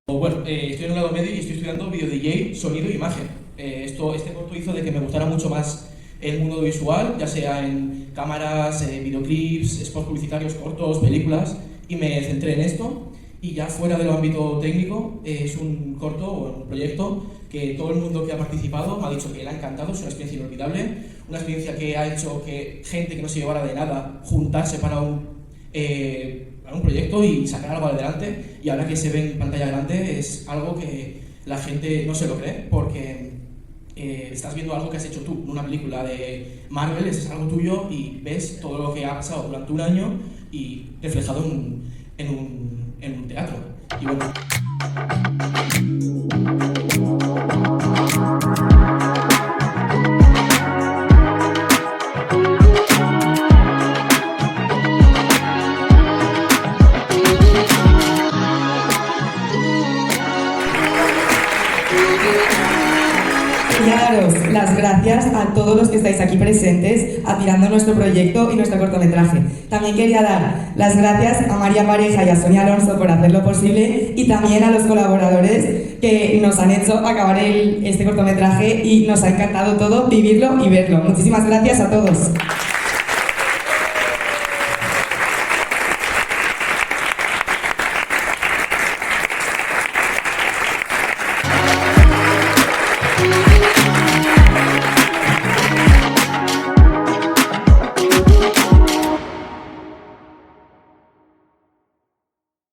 Bueno, estoy en un grado medio y estoy estudiando video DJ, sonido e imagen. Este corto hizo de que me gustara mucho más el mundo visual, ya sea en cámaras, videoclips, spots publicitarios cortos, películas, y me centré en esto. Y ya fuera del ámbito técnico, es un corto o un proyecto que todo el mundo que ha participado me ha dicho que le ha encantado, es una experiencia inolvidable, una experiencia que ha hecho que gente que no se llevara de nada juntarse para un proyecto y sacar algo adelante, y ahora que se ve en pantalla grande es algo que la gente no se lo cree, porque estás viendo algo que has hecho tú, una película de Marvel, es algo tuyo y ves todo lo que ha pasado durante un año y reflejado en un teatro. Y bueno. Daros las gracias a todos los que estáis aquí presentes admirando nuestro proyecto y nuestro cortometraje. También quería dar las gracias a María Pareja y a Sonia Alonso por hacerlo posible, y también a los colaboradores que nos han hecho acabar este cortometraje, y nos ha encantado todo vivirlo y verlo. Muchísimas gracias a todos.